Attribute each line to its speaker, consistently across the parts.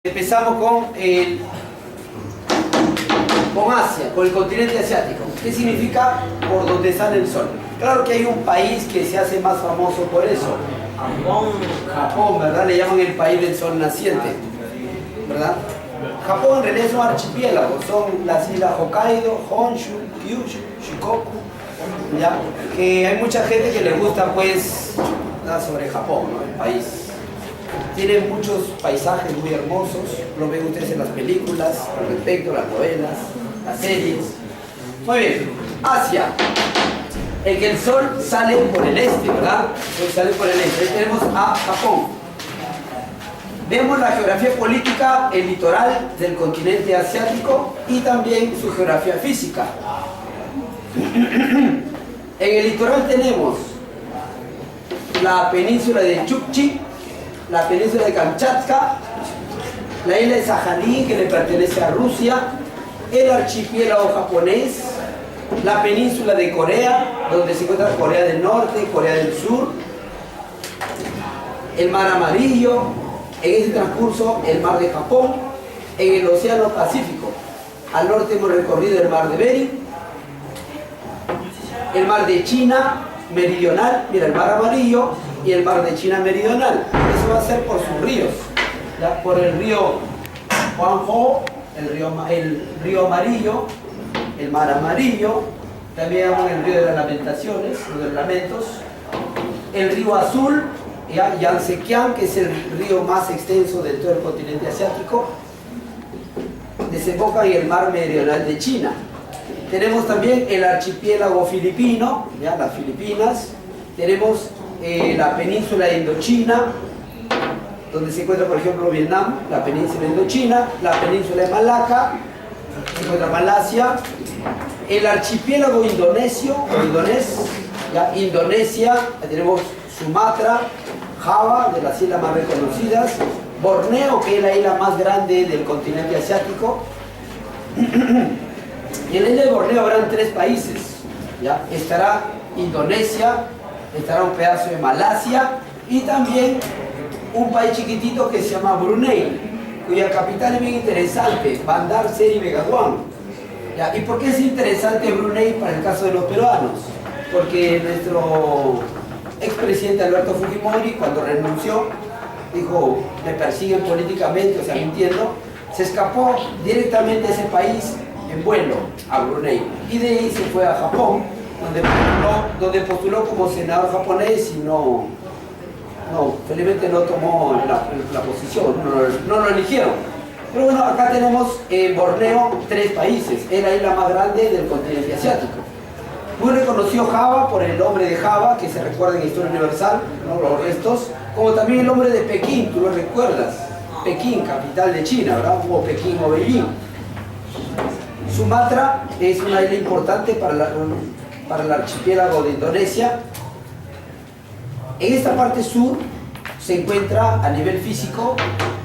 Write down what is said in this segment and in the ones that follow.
Speaker 1: Empezamos con Asia, con el continente asiático. ¿Qué significa por donde sale el sol? Claro que hay un país que se hace más famoso por eso. Japón, ¿verdad? Le llaman el país del sol naciente, ¿verdad? Japón en realidad es un archipiélago, son las islas Hokkaido, Honshu, Kyushu, Shikoku, ¿ya? Que hay mucha gente que le gusta pues nada sobre Japón, ¿no? El país. Tiene muchos paisajes muy hermosos, lo ven ustedes en las películas, al respecto, las novelas, las series. Muy bien, Asia, en que el sol sale por el este, ¿verdad? El sol sale por el este. Ahí tenemos a Japón. Vemos la geografía política, el litoral del continente asiático y también su geografía física. En el litoral tenemos la península de Chukchi, la península de Kamchatka, la isla de Sajalín, que le pertenece a Rusia, el archipiélago japonés, la península de Corea, donde se encuentra Corea del Norte, Corea del Sur, el mar Amarillo, en ese transcurso el mar de Japón, en el océano Pacífico. Al norte hemos recorrido el mar de Bering, el mar de China meridional, mira, el mar Amarillo y el mar de China meridional. Eso va a ser por sus ríos, ¿ya? Por el río Huangho, el río Amarillo, el mar Amarillo, también el río de las Lamentaciones, de los Lamentos, el río Azul, Yangtze-Kiang, que es el río más extenso de todo el continente asiático, desemboca en el mar meridional de China. Tenemos también el archipiélago filipino, ¿ya? Las Filipinas. Tenemos la península de Indochina, donde se encuentra, por ejemplo, Vietnam, la península de Indochina, la península de Malaca, se encuentra Malasia, el archipiélago indonesio, o indonés, ¿ya? Indonesia, tenemos Sumatra, Java, de las islas más reconocidas, Borneo, que es la isla más grande del continente asiático. Y en la isla de Borneo habrán 3 países, ¿ya? Estará Indonesia, estará un pedazo de Malasia y también un país chiquitito que se llama Brunei, cuya capital es bien interesante, Bandar Seri Begawan, ¿ya? ¿Y por qué es interesante Brunei para el caso de los peruanos? Porque nuestro expresidente Alberto Fujimori, cuando renunció, dijo, me persiguen políticamente, o sea, mintiendo, se escapó directamente de ese país en vuelo a Brunei y de ahí se fue a Japón, donde postuló como senador japonés y felizmente no tomó la posición, no lo eligieron. Pero bueno, acá tenemos en Borneo 3 países, es la isla más grande del continente asiático. Muy reconocido Java por el nombre de Java, que se recuerda en Historia Universal, ¿no? Los restos, como también el nombre de Pekín, tú lo recuerdas, Pekín, capital de China, ¿verdad? O Pekín o Beijing. Sumatra es una isla importante para el archipiélago de Indonesia. En esta parte sur se encuentra a nivel físico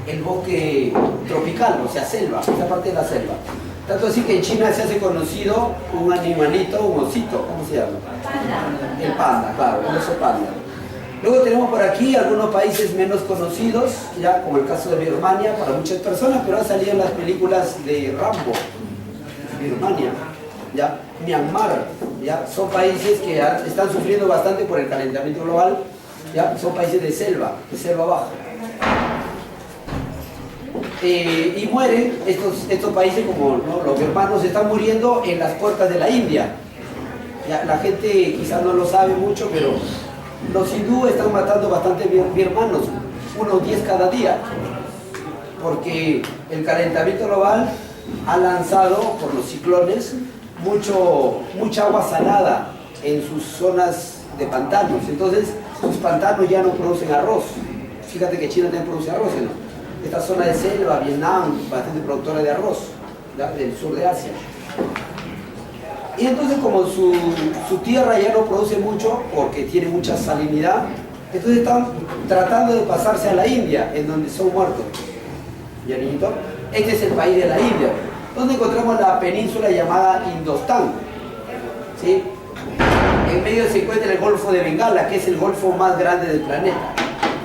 Speaker 1: el bosque tropical, o sea, selva, esta parte de la selva. Tanto así que en China se hace conocido un animalito, un osito, ¿cómo se llama? Panda. El panda, claro, el oso panda. Luego tenemos por aquí algunos países menos conocidos, ya como el caso de Birmania para muchas personas, pero han salido en las películas de Rambo. Birmania, ¿ya? Myanmar, ¿ya? Son países que están sufriendo bastante por el calentamiento global, ¿ya? Son países de selva baja. Y mueren estos países, como, ¿no? Los birmanos están muriendo en las puertas de la India, ¿ya? La gente quizás no lo sabe mucho, pero los hindúes están matando bastante birmanos, unos 10 cada día, porque el calentamiento global ha lanzado por los ciclones mucha agua salada en sus zonas de pantanos. Entonces sus pantanos ya no producen arroz. Fíjate que China también produce arroz, ¿no? Esta zona de selva, Vietnam, bastante productora de arroz, ¿ya? Del sur de Asia. Y entonces como su tierra ya no produce mucho porque tiene mucha salinidad, entonces están tratando de pasarse a la India, en donde son muertos. ¿Ya, niñito? Este es el país de la India, donde encontramos la península llamada Indostán, ¿sí? En medio se encuentra el Golfo de Bengala, que es el golfo más grande del planeta,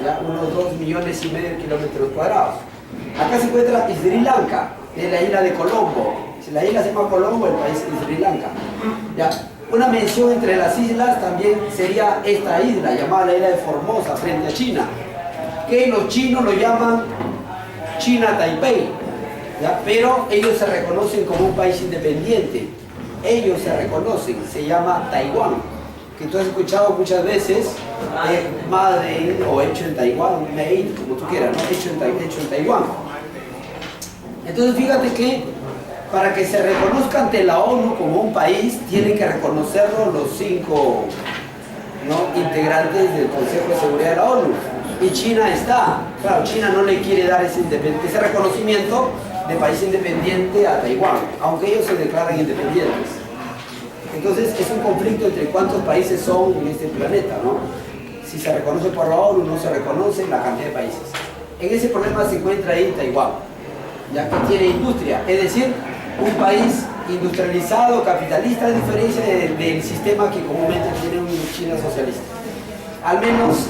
Speaker 1: ¿ya? Unos 2,5 millones de kilómetros cuadrados. Acá se encuentra Sri Lanka, de la isla de Colombo. Si la isla se llama Colombo, el país es Sri Lanka. ¿Ya? Una mención entre las islas también sería esta isla, llamada la isla de Formosa, frente a China, que los chinos lo llaman China Taipei, ¿ya? Pero ellos se reconocen como un país independiente. Ellos se reconocen, se llama Taiwán, que tú has escuchado muchas veces, made o hecho en Taiwán, made, como tú quieras, ¿no? Hecho en Taiwán. Entonces fíjate que para que se reconozca ante la ONU como un país, tienen que reconocerlo los 5, ¿no?, integrantes del Consejo de Seguridad de la ONU. Y China está, claro, China no le quiere dar ese reconocimiento de país independiente a Taiwán, aunque ellos se declaran independientes. Entonces es un conflicto entre cuántos países son en este planeta, ¿no? Si se reconoce por la ONU, no se reconoce la cantidad de países. En ese problema se encuentra ahí Taiwán, ya que tiene industria, es decir, un país industrializado, capitalista, a diferencia del sistema que comúnmente tiene un China socialista, al menos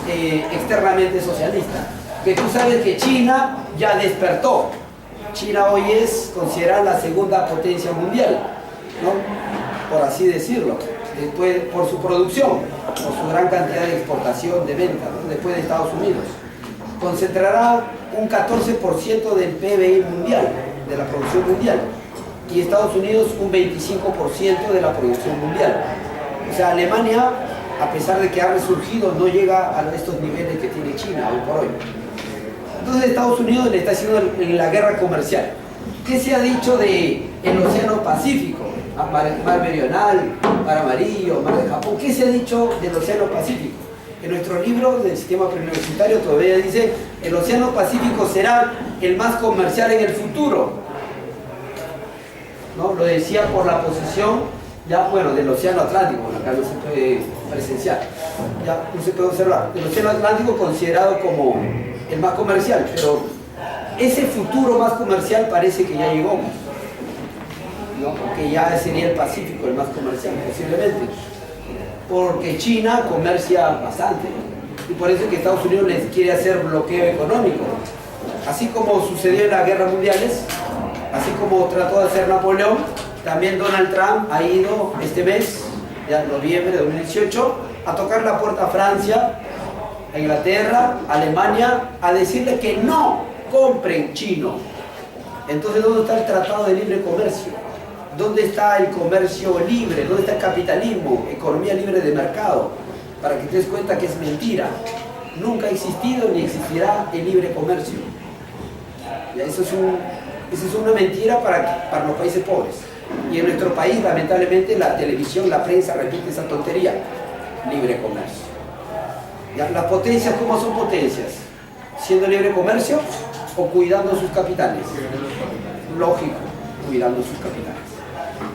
Speaker 1: externamente socialista. Que tú sabes que China ya despertó. China hoy es considerada la segunda potencia mundial, ¿no?, por así decirlo, después, por su producción, por su gran cantidad de exportación, de venta, ¿no?, después de Estados Unidos. Concentrará un 14% del PBI mundial, de la producción mundial, y Estados Unidos un 25% de la producción mundial. O sea, Alemania, a pesar de que ha resurgido, no llega a estos niveles que tiene China hoy por hoy. Entonces Estados Unidos le está haciendo la guerra comercial. ¿Qué se ha dicho del Océano Pacífico? Mar Meridional, Mar Amarillo, Mar de Japón. ¿Qué se ha dicho del Océano Pacífico? En nuestro libro del sistema preuniversitario todavía dice: el Océano Pacífico será el más comercial en el futuro, ¿no? Lo decía por la posición, ya, bueno, del Océano Atlántico, acá no se puede presenciar, ya no se puede observar. El Océano Atlántico considerado como el más comercial, pero ese futuro más comercial parece que ya llegó, ¿no? Porque ya sería el Pacífico el más comercial, posiblemente, porque China comercia bastante, y por eso es que Estados Unidos les quiere hacer bloqueo económico, así como sucedió en las guerras mundiales, así como trató de hacer Napoleón. También Donald Trump ha ido este mes, ya en noviembre de 2018, a tocar la puerta a Francia, a Inglaterra, a Alemania, a decirle que no compren chino. Entonces, ¿dónde está el Tratado de Libre Comercio? ¿Dónde está el comercio libre? ¿Dónde está el capitalismo? Economía libre de mercado. Para que te des cuenta que es mentira. Nunca ha existido ni existirá el libre comercio. Ya, eso es una mentira para los países pobres. Y en nuestro país, lamentablemente, la televisión, la prensa repite esa tontería. Libre comercio. ¿Ya? Las potencias, ¿cómo son potencias? ¿Siendo libre comercio o cuidando sus capitales? Lógico, cuidando sus capitales.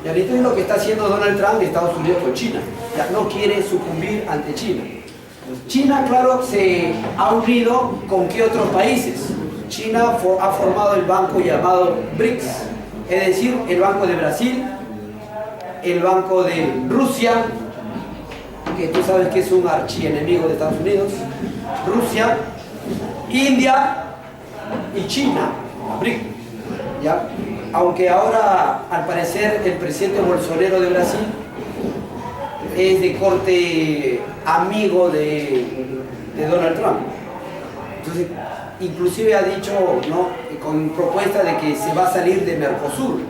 Speaker 1: Y ahorita es lo que está haciendo Donald Trump de Estados Unidos con China. Ya no quiere sucumbir ante China. China, claro, se ha unido con ¿qué otros países? China ha formado el banco llamado BRICS, es decir, el Banco de Brasil, el Banco de Rusia, que tú sabes que es un archienemigo de Estados Unidos, Rusia, India y China, BRICS, ¿ya? Aunque ahora, al parecer, el presidente Bolsonaro de Brasil es de corte amigo de Donald Trump. Entonces, inclusive ha dicho, ¿no?, con propuesta de que se va a salir de Mercosur.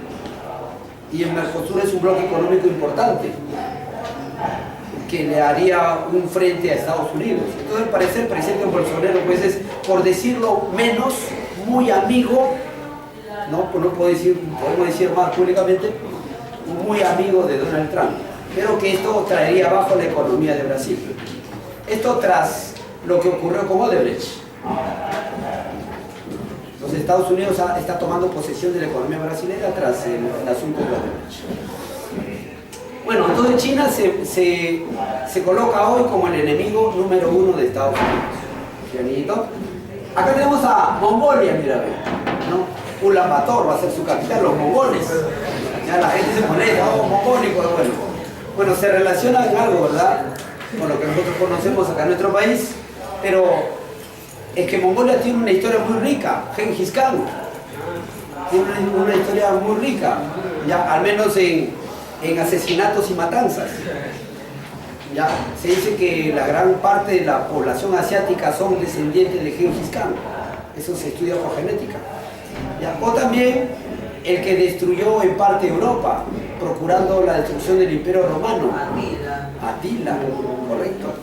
Speaker 1: Y el Mercosur es un bloque económico importante que le haría un frente a Estados Unidos. Entonces, al parecer, el presidente Bolsonaro, pues, es, por decirlo menos, muy amigo, ¿no? Pues no podemos decir más públicamente, muy amigo de Donald Trump, pero que esto traería abajo la economía de Brasil. Esto tras lo que ocurrió con Odebrecht. Los Estados Unidos está tomando posesión de la economía brasileña tras el asunto de Odebrecht. Bueno, entonces China se coloca hoy como el enemigo número 1 de Estados Unidos. Acá tenemos a Mongolia, mira, ¿no? Ulan Bator va a ser su capital, los mongoles. Ya la gente se molesta, oh, mongólico, bueno, se relaciona en algo, ¿verdad?, con lo que nosotros conocemos acá en nuestro país, pero es que Mongolia tiene una historia muy rica. Genghis Khan, tiene una historia muy rica, ya, al menos en asesinatos y matanzas. Ya, se dice que la gran parte de la población asiática son descendientes de Gengis Khan. Eso se estudia por genética. Ya, o también el que destruyó en parte Europa, procurando la destrucción del Imperio Romano. Atila, correcto.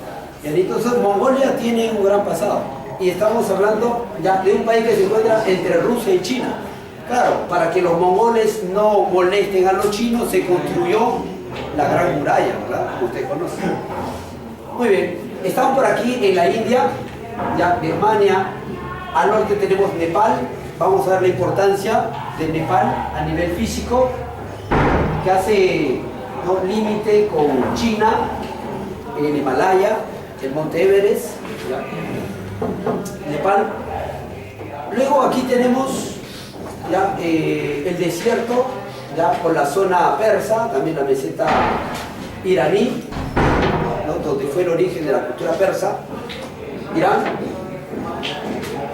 Speaker 1: Y entonces Mongolia tiene un gran pasado. Y estamos hablando ya de un país que se encuentra entre Rusia y China. Claro, para que los mongoles no molesten a los chinos, se construyó la Gran Muralla, ¿verdad? Como usted conoce. Muy bien, estamos por aquí en la India, ya Birmania, al norte tenemos Nepal. Vamos a ver la importancia de Nepal a nivel físico, que hace, ¿no?, límite con China, en el Himalaya, el Monte Everest, ¿ya? Nepal. Luego aquí tenemos ya el desierto, ya por la zona persa, también la meseta iraní, ¿no?, donde fue el origen de la cultura persa, Irán.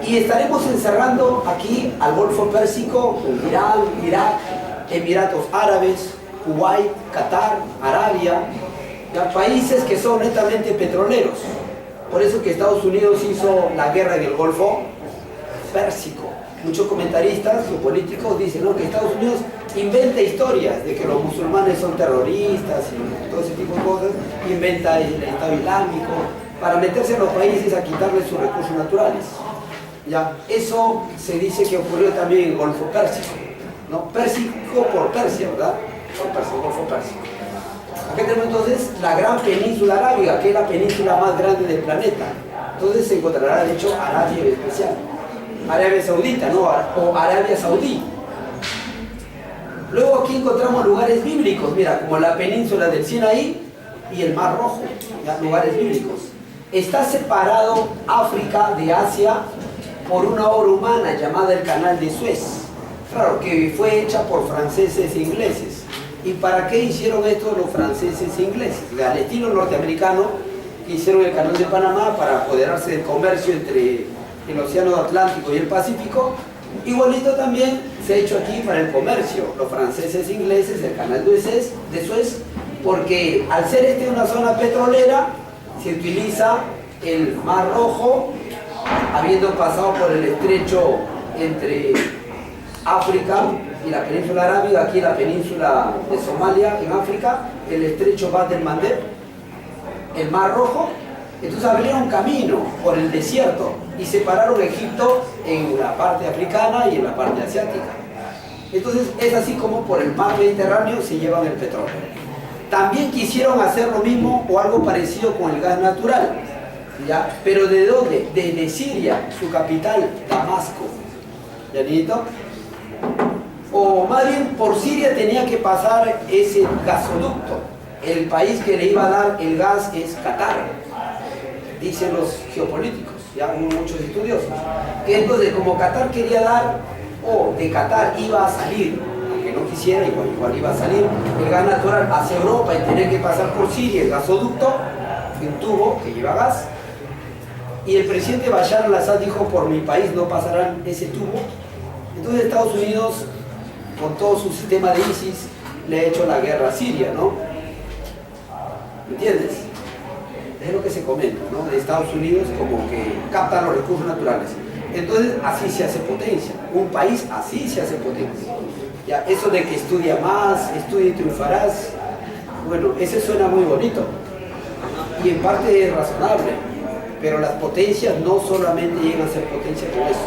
Speaker 1: Y estaremos encerrando aquí al Golfo Pérsico, Irán, Irak, Emiratos Árabes, Kuwait, Qatar, Arabia, ya, países que son netamente petroleros. Por eso que Estados Unidos hizo la guerra en el Golfo Pérsico. Muchos comentaristas geopolíticos dicen, ¿no?, que Estados Unidos inventa historias de que los musulmanes son terroristas y todo ese tipo de cosas, inventa el Estado Islámico para meterse en los países a quitarles sus recursos naturales. Ya, eso se dice que ocurrió también en el Golfo Pérsico, ¿no? Pérsico por Persia, ¿verdad? Por Persia, Golfo Pérsico. Aquí tenemos entonces la gran península arábiga, que es la península más grande del planeta. Entonces se encontrará, de hecho, Arabia en especial. Arabia Saudita, ¿no? O Arabia Saudí. Luego aquí encontramos lugares bíblicos, mira, como la península del Sinaí y el Mar Rojo, ¿ya? Lugares bíblicos. Está separado África de Asia por una obra humana llamada el Canal de Suez. Claro, que fue hecha por franceses e ingleses. ¿Y para qué hicieron esto los franceses e ingleses? Al estilo norteamericano, que hicieron el Canal de Panamá para apoderarse del comercio entre el Océano Atlántico y el Pacífico. Igualito también se ha hecho aquí para el comercio, los franceses e ingleses, el Canal de Suez, porque al ser este una zona petrolera, se utiliza el Mar Rojo, habiendo pasado por el estrecho entre África y la península arábiga, aquí la península de Somalia, en África, el estrecho Bab el Mandeb, el Mar Rojo. Entonces abrieron camino por el desierto y separaron Egipto en la parte africana y en la parte asiática. Entonces es así como por el mar Mediterráneo se llevan el petróleo. También quisieron hacer lo mismo o algo parecido con el gas natural, ¿ya? Pero ¿de dónde? Desde Siria, su capital, Damasco. ¿Ya listo? O más bien por Siria tenía que pasar ese gasoducto. El país que le iba a dar el gas es Qatar, dicen los geopolíticos, ya muchos estudiosos. Que entonces, como Qatar quería dar, o de Qatar iba a salir, aunque no quisiera, igual iba a salir el gas natural hacia Europa y tenía que pasar por Siria, el gasoducto, un tubo que lleva gas. Y el presidente Bashar al-Assad dijo, por mi país no pasarán ese tubo. Entonces Estados Unidos, con todo su sistema de ISIS, le ha hecho la guerra a Siria, ¿no? ¿Me entiendes? Es lo que se comenta, ¿no? De Estados Unidos como que captan los recursos naturales. Entonces así se hace potencia. Un país así se hace potencia. Ya, eso de que estudia más, estudia y triunfarás, bueno, ese suena muy bonito. Y en parte es razonable. Pero las potencias no solamente llegan a ser potencia con eso,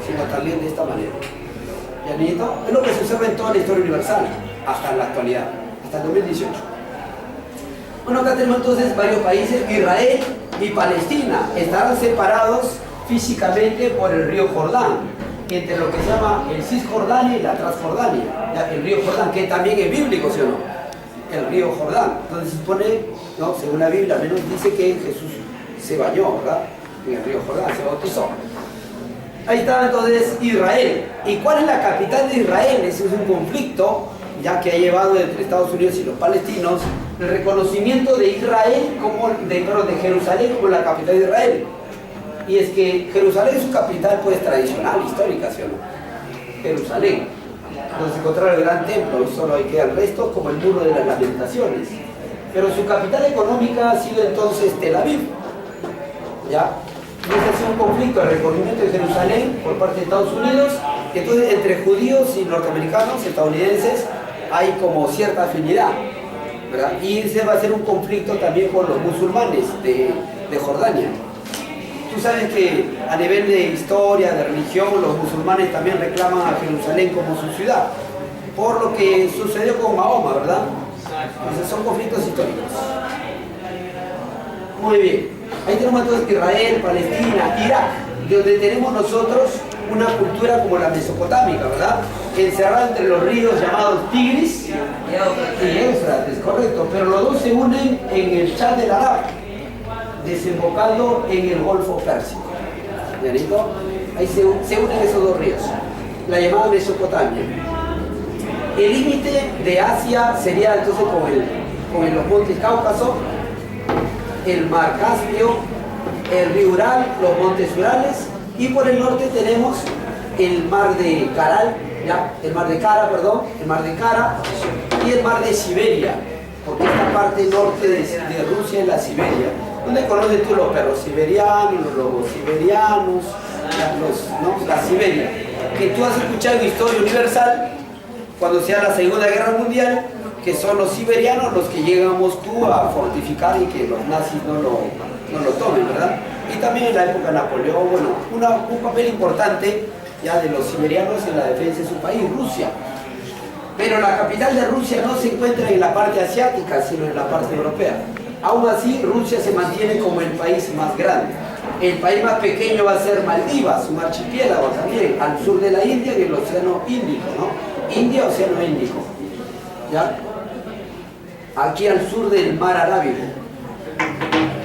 Speaker 1: sino también de esta manera. ¿Ya, niñito? Es lo que se observa en toda la historia universal, hasta la actualidad, hasta el 2018. Bueno, acá tenemos entonces varios países. Israel y Palestina estarán separados físicamente por el río Jordán, entre lo que se llama el Cisjordania y la Transjordania. ¿Ya? El río Jordán, que también es bíblico, ¿sí o no? El río Jordán. Entonces se supone, ¿no?, según la Biblia, al menos dice que Jesús se bañó, ¿verdad?, en el río Jordán, se bautizó. Ahí está entonces Israel. ¿Y cuál es la capital de Israel? Ese es un conflicto ya que ha llevado entre Estados Unidos y los palestinos el reconocimiento de Israel como de Jerusalén como la capital de Israel. Y es que Jerusalén es su capital pues tradicional, histórica, ¿sí o no? Jerusalén, donde se encontraba el gran templo, y solo hay que el resto como el muro de las lamentaciones. Pero su capital económica ha sido entonces Tel Aviv, ¿ya? Y ese ha sido un conflicto, el reconocimiento de Jerusalén por parte de Estados Unidos. Entonces, entre judíos y norteamericanos, estadounidenses, hay como cierta afinidad, ¿verdad? Y ese va a ser un conflicto también con los musulmanes de Jordania. Tú sabes que a nivel de historia, de religión, los musulmanes también reclaman a Jerusalén como su ciudad, por lo que sucedió con Mahoma, ¿verdad? Entonces son conflictos históricos. Muy bien. Ahí tenemos entonces Israel, Palestina, Irak, donde tenemos nosotros una cultura como la mesopotámica, ¿verdad? Encerrada entre los ríos llamados Tigris y Éufrates, correcto, pero los dos se unen en el Chad del Arab, desembocando en el Golfo Pérsico. ¿Bienito? Ahí se unen esos dos ríos, la llamada Mesopotamia. El límite de Asia sería entonces con los montes Cáucaso, el mar Caspio, el río Ural, los montes Urales, y por el norte tenemos el mar de Kara, el mar de Kara y el mar de Siberia, porque esta parte norte de Rusia es la Siberia, donde conoces tú los perros siberianos, los lobos siberianos, la Siberia, que tú has escuchado en Historia Universal, cuando sea la Segunda Guerra Mundial, que son los siberianos los que llegan a Moscú a fortificar y que los nazis no lo tomen, ¿verdad? Y también en la época de Napoleón, bueno, un papel importante ya de los siberianos en la defensa de su país, Rusia. Pero la capital de Rusia no se encuentra en la parte asiática, sino en la parte europea. Aún así, Rusia se mantiene como el país más grande. El país más pequeño va a ser Maldivas, un archipiélago también, al sur de la India y el Océano Índico, ¿no? India, Océano Índico. ¿Ya? Aquí al sur del mar Arábigo.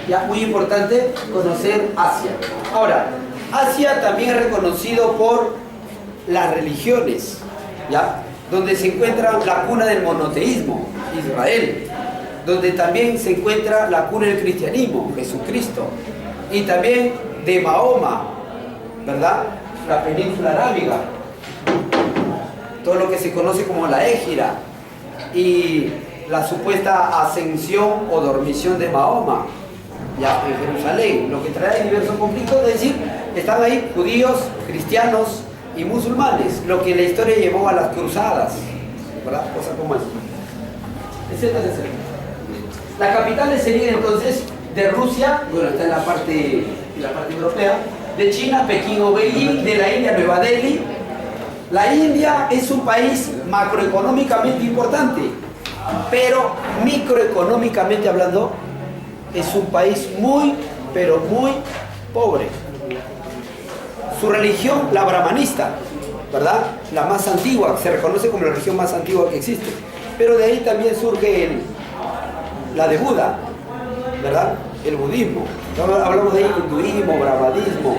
Speaker 1: Ya, muy importante conocer Asia. Ahora, Asia también es reconocido por las religiones, ¿ya? Donde se encuentra la cuna del monoteísmo, Israel, donde también se encuentra la cuna del cristianismo, Jesucristo, y también de Mahoma, ¿verdad? La península arábiga, todo lo que se conoce como la Égira, y la supuesta ascensión o dormición de Mahoma, ya en Jerusalén, lo que trae diversos conflictos, es decir, están ahí judíos, cristianos y musulmanes, lo que en la historia llevó a las cruzadas, ¿verdad? Cosas como eso. Etcétera, etcétera. La capital sería entonces de Rusia, bueno, está en la parte europea, de China, Pekín o Beijing, de la India, Nueva Delhi. La India es un país macroeconómicamente importante, pero microeconómicamente hablando, es un país muy, pero muy pobre. Su religión, la brahmanista, ¿verdad? La más antigua, se reconoce como la religión más antigua que existe. Pero de ahí también surge la de Buda, ¿verdad? El budismo. Hablamos de hinduismo, brahmanismo,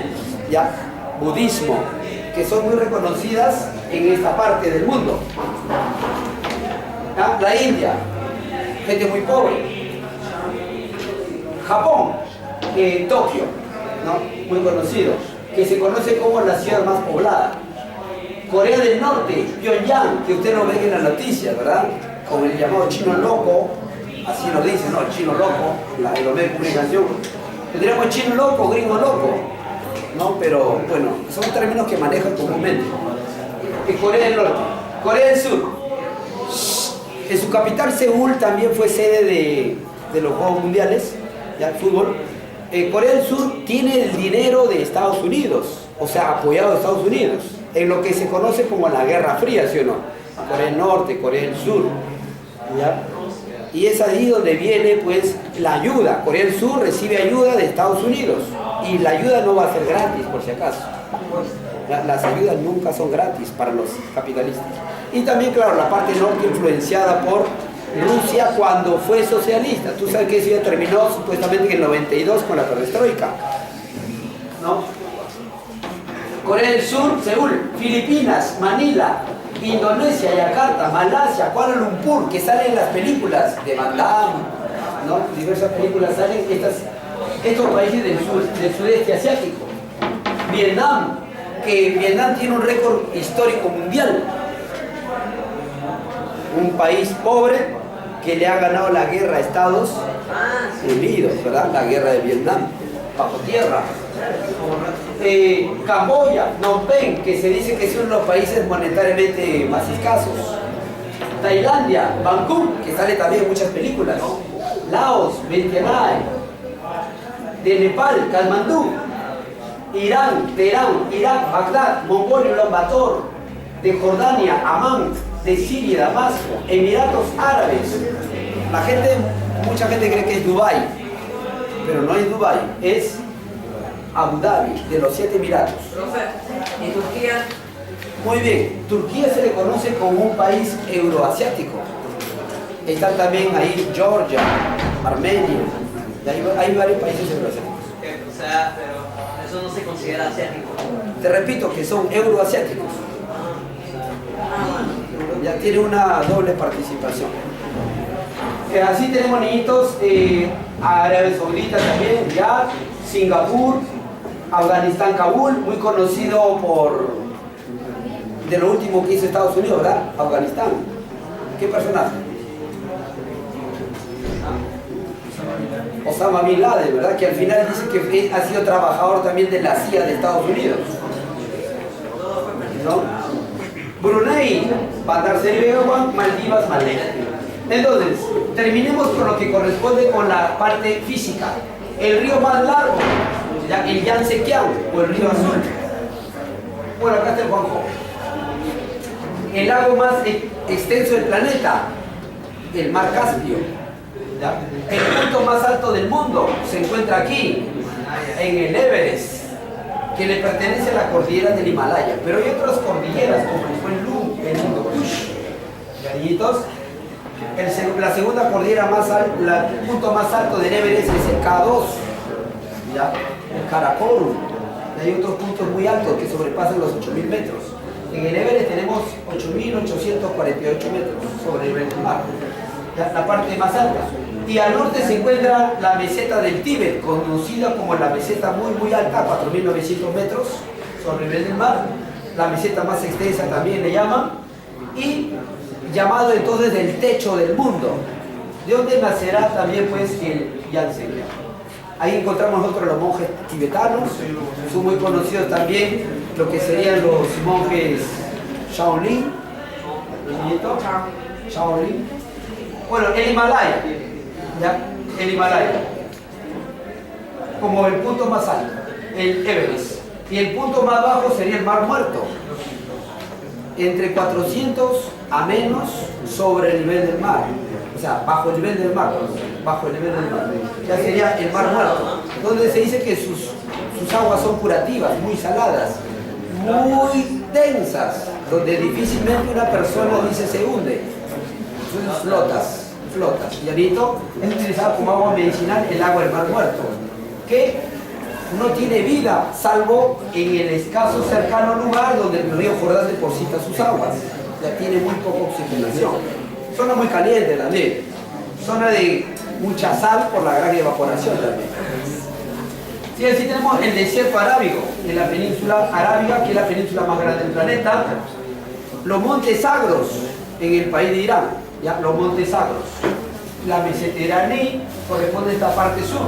Speaker 1: ¿ya? Budismo, que son muy reconocidas en esta parte del mundo. ¿Ya? La India, gente muy pobre. Japón, Tokio, ¿no? Muy conocido, que se conoce como la ciudad más poblada. Corea del Norte, Pyongyang, que usted no ve en las noticias, ¿verdad? Como el llamado chino loco, así lo dice, ¿no? El chino loco, los medios de comunicación. Tendríamos chino loco, gringo loco, ¿no? Pero bueno, son términos que manejan comúnmente. Corea del Norte, Corea del Sur, en su capital Seúl también fue sede de los Juegos Mundiales, ya el fútbol. Corea del Sur tiene el dinero de Estados Unidos, o sea, apoyado de Estados Unidos, en lo que se conoce como la Guerra Fría, ¿sí o no? Corea del Norte, Corea del Sur, ¿ya? Y es ahí donde viene pues la ayuda. Corea del Sur recibe ayuda de Estados Unidos y la ayuda no va a ser gratis, por si acaso. Las ayudas nunca son gratis para los capitalistas. Y también, claro, la parte norte influenciada por Rusia cuando fue socialista. Tú sabes que eso ya terminó supuestamente en el 92 con la perestroika, ¿no? Corea del Sur, Seúl, Filipinas, Manila, Indonesia, Yakarta, Malasia, Kuala Lumpur, que salen en las películas de Van Damme, ¿no? Diversas películas salen estos países del sudeste asiático. Vietnam, que Vietnam tiene un récord histórico mundial. Un país pobre que le ha ganado la guerra a Estados Unidos, ¿verdad? La guerra de Vietnam, bajo tierra. Camboya, Phnom Penh, que se dice que es uno de los países monetariamente más escasos. Tailandia, Bangkok, que sale también en muchas películas. Laos, Vietnam. De Nepal, Katmandú. Irán, Teherán, Irak, Bagdad, Mongolia, Ulan Bator. De Jordania, Amán. De Siria, Damasco, Emiratos Árabes. Mucha gente cree que es Dubái, pero no es Dubái, es Abu Dhabi, de los 7 Emiratos.
Speaker 2: ¿Y Turquía?
Speaker 1: Muy bien, Turquía se le conoce como un país euroasiático. Están también ahí Georgia, Armenia, y hay varios países euroasiáticos.
Speaker 2: O sea, pero eso no se considera asiático.
Speaker 1: Te repito que son euroasiáticos. Ya tiene una doble participación. Así tenemos niñitos, Arabia Saudita también, ya, Singapur, Afganistán, Kabul, muy conocido por de lo último que hizo Estados Unidos, ¿verdad? Afganistán. ¿Qué personaje? Osama Bin Laden, ¿verdad? Que al final dice que ha sido trabajador también de la CIA de Estados Unidos, ¿no? Brunei, Bandar Seri Begawan, Maldivas, Maldives. Entonces, terminemos con lo que corresponde con la parte física. El río más largo, el Yangtze Kiang, o el río Azul. Bueno, acá está el Huanghe. El lago más extenso del planeta, el mar Caspio. ¿Ya? El punto más alto del mundo se encuentra aquí, en el Everest, que le pertenece a la cordillera del Himalaya, pero hay otras cordilleras como el Lum, el Hindu Kush. ¿Cariñitos? La segunda cordillera más alta, el punto más alto del Everest es el K2, ¿ya? El Karakorum. Y hay otros puntos muy altos que sobrepasan los 8.000 metros. En el Everest tenemos 8.848 metros sobre el nivel del mar, ¿ya? La parte más alta. Y al norte se encuentra la meseta del Tíbet, conocida como la meseta muy alta, 4.900 metros sobre el nivel del mar. La meseta más extensa también le llaman, y llamado entonces el techo del mundo, de donde nacerá también pues el Yangtze. Ahí encontramos nosotros los monjes tibetanos, son muy conocidos también lo que serían los monjes Shaolin, Shaolin. Bueno, el Himalaya. ¿Ya? El Himalaya como el punto más alto, el Everest, y el punto más bajo sería el Mar Muerto, entre 400 a menos sobre el nivel del mar, o sea, bajo el nivel del mar, ya sería el Mar Muerto, donde se dice que sus aguas son curativas, muy saladas, muy densas, donde difícilmente una persona dice se hunde, entonces flotas. Llanito, es utilizado como agua medicinal el agua del Mar Muerto, que no tiene vida, salvo en el escaso cercano lugar donde el río Jordán deposita sus aguas. Ya tiene muy poca oxigenación. Zona muy caliente también. Zona de mucha sal por la gran evaporación también. Sí, así tenemos el desierto arábigo, en la península arábiga, que es la península más grande del planeta. Los montes Zagros, en el país de Irán. Ya, los montes Zagros. La meseta iraní corresponde a esta parte sur.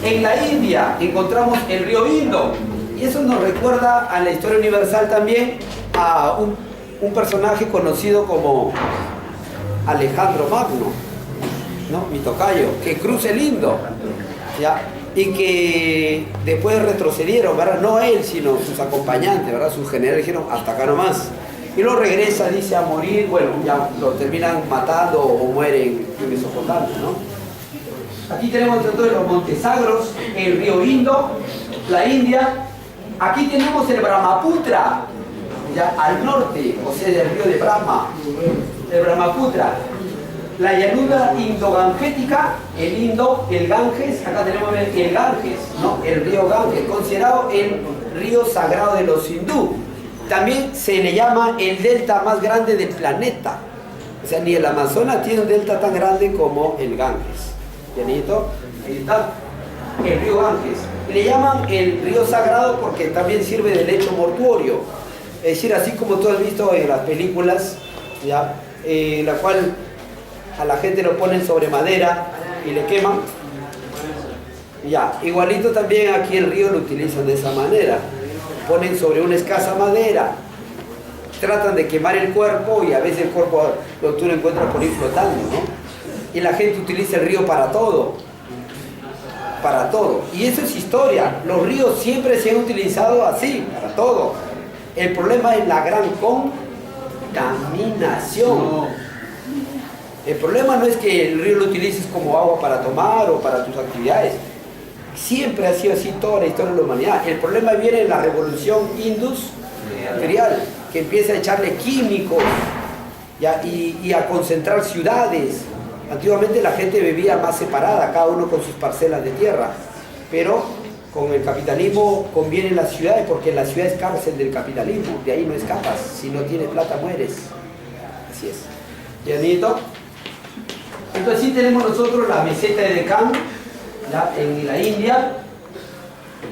Speaker 1: En la India encontramos el río Indo, y eso nos recuerda a la historia universal también a un personaje conocido como Alejandro Magno, ¿no? Mi tocayo, que cruza el Indo, ¿ya? Y que después retrocedieron, ¿verdad? No él, sino sus acompañantes, ¿verdad? Sus generales dijeron hasta acá nomás. Y luego regresa, dice, a morir, bueno, ya lo terminan matando o mueren en Mesopotamia, ¿no? Aquí tenemos entonces los montes Zagros, el río Indo, la India. Aquí tenemos el Brahmaputra, ya al norte, o sea, del río de Brahma, el Brahmaputra. La llanura indogangética, el Indo, el Ganges, acá tenemos el Ganges, ¿no? El río Ganges, considerado el río sagrado de los hindú. También se le llama el delta más grande del planeta. O sea, ni el Amazonas tiene un delta tan grande como el Ganges. ¿Llanito? Ahí está. El río Ganges. Le llaman el río sagrado porque también sirve de lecho mortuorio. Es decir, así como tú has visto en las películas, ¿ya? La cual a la gente lo ponen sobre madera y le queman. Ya, igualito también aquí el río lo utilizan de esa manera. Ponen sobre una escasa madera, tratan de quemar el cuerpo y a veces el cuerpo tú lo encuentras por ahí flotando, ¿no? Y la gente utiliza el río para todo. Para todo. Y eso es historia. Los ríos siempre se han utilizado así, para todo. El problema es la gran contaminación. El problema no es que el río lo utilices como agua para tomar o para tus actividades. Siempre ha sido así toda la historia de la humanidad. El problema viene en la revolución industrial, que empieza a echarle químicos ¿ya? Y a concentrar ciudades. Antiguamente la gente vivía más separada, cada uno con sus parcelas de tierra, pero con el capitalismo convienen las ciudades porque la ciudad es cárcel del capitalismo, de ahí no escapas, si no tienes plata mueres. Así es. ¿Llenito? Entonces sí tenemos nosotros la meseta de Deccan, ¿ya? En la India.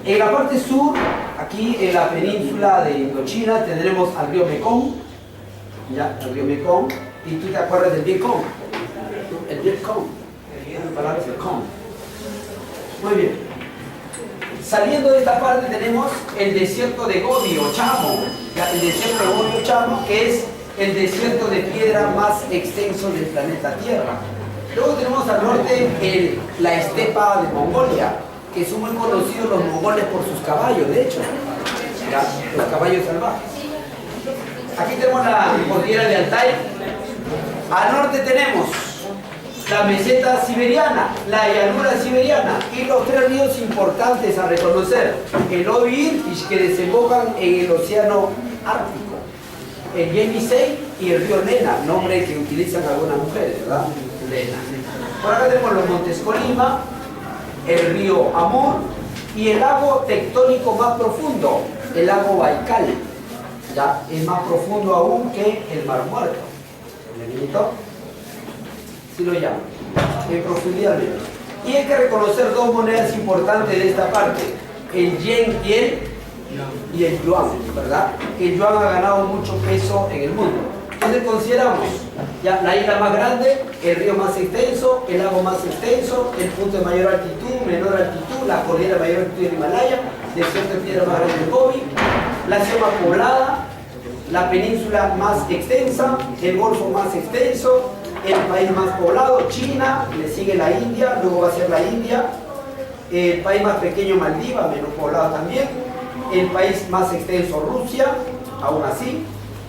Speaker 1: En la parte sur, aquí en la península de Indochina, tendremos al río Mekong, ¿ya? El río Mekong, y tú te acuerdas del Vietcong. El Vietcong, la palabra es el Kong. Muy bien. Saliendo de esta parte tenemos el desierto de Gobi o Chamo, ¿ya? El desierto de Gobi o Chamo, que es el desierto de piedra más extenso del planeta Tierra. Luego tenemos al norte la estepa de Mongolia, que son muy conocidos los mongoles por sus caballos, de hecho, ¿ya? Los caballos salvajes. Aquí tenemos la cordillera de Altai. Al norte tenemos la meseta siberiana, la llanura siberiana y los tres ríos importantes a reconocer: el Obi Irtish, que desembocan en el océano Ártico, el Yenisei y el río Lena, nombre que utilizan algunas mujeres, ¿verdad? Lena. Por acá tenemos los montes Colima, el río Amur y el lago tectónico más profundo, el lago Baikal. Ya es más profundo aún que el Mar Muerto. Si lo llaman, en profundidad. Y hay que reconocer dos monedas importantes de esta parte: el yen y el yuan, ¿verdad? El yuan ha ganado mucho peso en el mundo. Entonces consideramos ya la isla más grande, el río más extenso, el lago más extenso, el punto de mayor altitud, menor altitud, la cordillera de mayor altitud del Himalaya, desierto de piedra más grande del Gobi, la ciudad más poblada, la península más extensa, el golfo más extenso, el país más poblado, China, le sigue la India, luego va a ser la India, el país más pequeño, Maldivas, menos poblado también, el país más extenso, Rusia, aún así,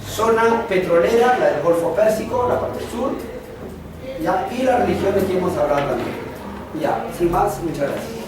Speaker 1: zona petrolera, la del Golfo Pérsico, la parte sur, ¿ya? Y las religiones que hemos hablado también. Ya, sin más, muchas gracias.